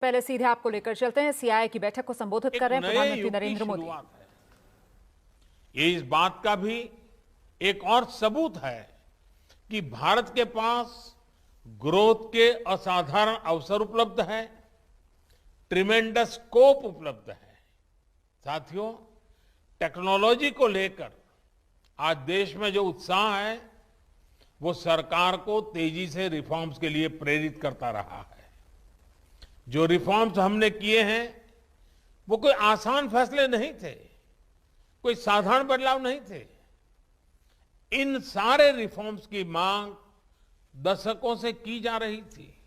पहले सीधे आपको लेकर चलते हैं। सीआईआई की बैठक को संबोधित कर रहे हैं प्रधानमंत्री नरेंद्र मोदी। ये इस बात का भी एक और सबूत है कि भारत के पास ग्रोथ के असाधारण अवसर उपलब्ध है, ट्रिमेंडस स्कोप उपलब्ध है। साथियों, टेक्नोलॉजी को लेकर आज देश में जो उत्साह है वो सरकार को तेजी से रिफॉर्म्स के लिए प्रेरित करता रहा है। जो रिफॉर्म्स हमने किए हैं वो कोई आसान फैसले नहीं थे, कोई साधारण बदलाव नहीं थे। इन सारे रिफॉर्म्स की मांग दशकों से की जा रही थी।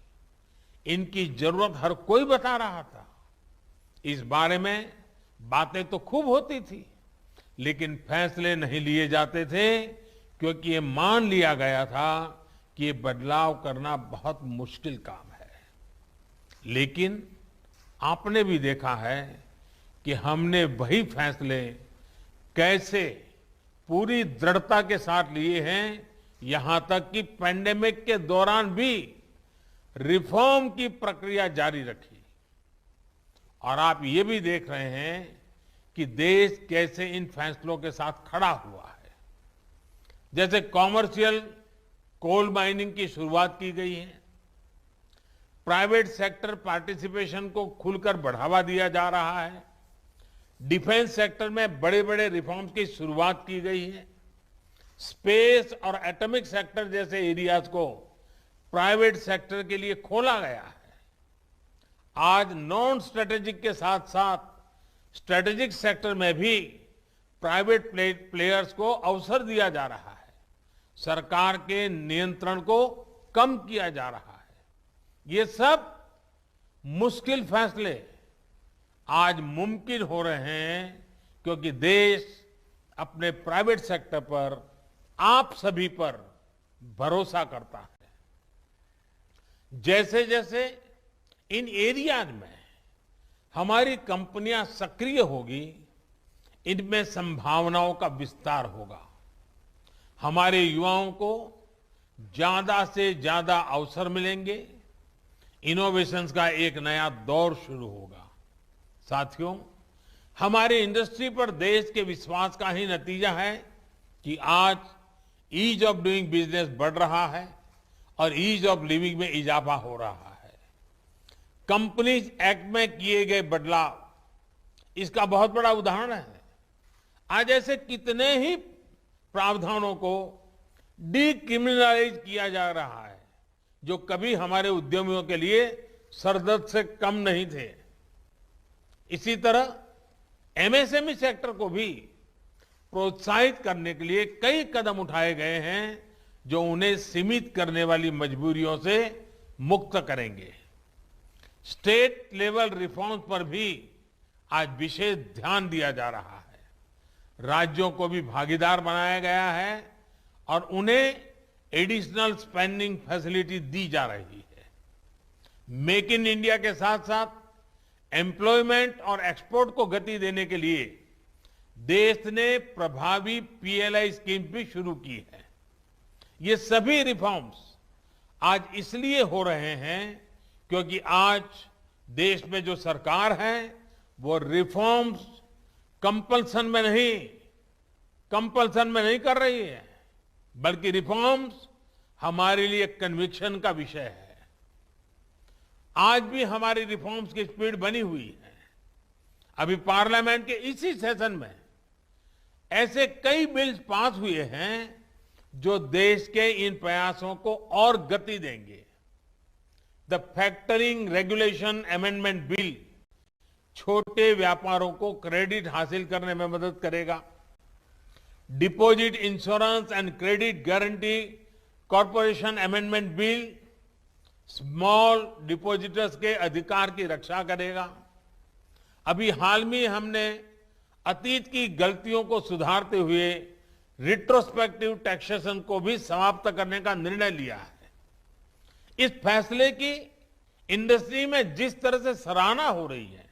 इनकी जरूरत हर कोई बता रहा था। इस बारे में बातें तो खूब होती थी, लेकिन फैसले नहीं लिए जाते थे क्योंकि ये मान लिया गया था कि ये बदलाव करना बहुत मुश्किल काम है। लेकिन आपने भी देखा है कि हमने वही फैसले कैसे पूरी दृढ़ता के साथ लिए हैं, यहां तक कि पैंडेमिक के दौरान भी रिफॉर्म की प्रक्रिया जारी रखी। और आप ये भी देख रहे हैं कि देश कैसे इन फैसलों के साथ खड़ा हुआ है। जैसे कॉमर्शियल कोल माइनिंग की शुरुआत की गई है, प्राइवेट सेक्टर पार्टिसिपेशन को खुलकर बढ़ावा दिया जा रहा है, डिफेंस सेक्टर में बड़े बड़े रिफॉर्म्स की शुरुआत की गई है, स्पेस और एटॉमिक सेक्टर जैसे एरियाज को प्राइवेट सेक्टर के लिए खोला गया है। आज नॉन स्ट्रेटेजिक के साथ साथ स्ट्रेटेजिक सेक्टर में भी प्राइवेट प्लेयर्स को अवसर दिया जा रहा है। सरकार के नियंत्रण को कम किया जा रहा है। ये सब मुश्किल फैसले आज मुमकिन हो रहे हैं क्योंकि देश अपने प्राइवेट सेक्टर पर, आप सभी पर भरोसा करता है। जैसे जैसे इन एरियाज में हमारी कंपनियां सक्रिय होगी, इनमें संभावनाओं का विस्तार होगा। हमारे युवाओं को ज्यादा से ज्यादा अवसर मिलेंगे, इनोवेशंस का एक नया दौर शुरू होगा। साथियों, हमारी इंडस्ट्री पर देश के विश्वास का ही नतीजा है कि आज ईज ऑफ डूइंग बिजनेस बढ़ रहा है और ईज ऑफ लिविंग में इजाफा हो रहा है। कंपनीज एक्ट में किए गए बदलाव इसका बहुत बड़ा उदाहरण है। आज ऐसे कितने ही प्रावधानों को डीक्रिमिनलाइज किया जा रहा है जो कभी हमारे उद्यमियों के लिए सरदर्द से कम नहीं थे। इसी तरह एमएसएमई सेक्टर को भी प्रोत्साहित करने के लिए कई कदम उठाए गए हैं जो उन्हें सीमित करने वाली मजबूरियों से मुक्त करेंगे। स्टेट लेवल रिफॉर्म्स पर भी आज विशेष ध्यान दिया जा रहा है। राज्यों को भी भागीदार बनाया गया है और उन्हें एडिशनल स्पेंडिंग फैसिलिटी दी जा रही है। मेक इन इंडिया के साथ साथ एम्प्लॉयमेंट और एक्सपोर्ट को गति देने के लिए देश ने प्रभावी पीएलआई स्कीम भी शुरू की है। ये सभी रिफॉर्म्स आज इसलिए हो रहे हैं क्योंकि आज देश में जो सरकार है वो रिफॉर्म्स कंपल्सन में नहीं कर रही है, बल्कि रिफॉर्म्स हमारे लिए कन्विक्शन का विषय है। आज भी हमारी रिफॉर्म्स की स्पीड बनी हुई है। अभी पार्लियामेंट के इसी सेशन में ऐसे कई बिल्स पास हुए हैं जो देश के इन प्रयासों को और गति देंगे। The factoring regulation amendment bill छोटे व्यापारों को क्रेडिट हासिल करने में मदद करेगा। Deposit insurance and credit guarantee corporation amendment bill small depositors के अधिकार की रक्षा करेगा। अभी हाल में हमने अतीत की गलतियों को सुधारते हुए रिट्रोस्पेक्टिव टैक्सेशन को भी समाप्त करने का निर्णय लिया है। इस फैसले की इंडस्ट्री में जिस तरह से सराहना हो रही है,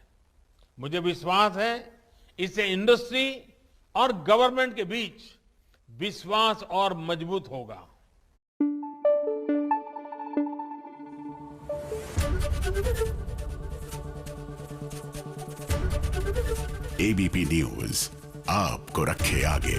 मुझे विश्वास है इससे इंडस्ट्री और गवर्नमेंट के बीच विश्वास और मजबूत होगा। एबीपी न्यूज आपको रखे आगे।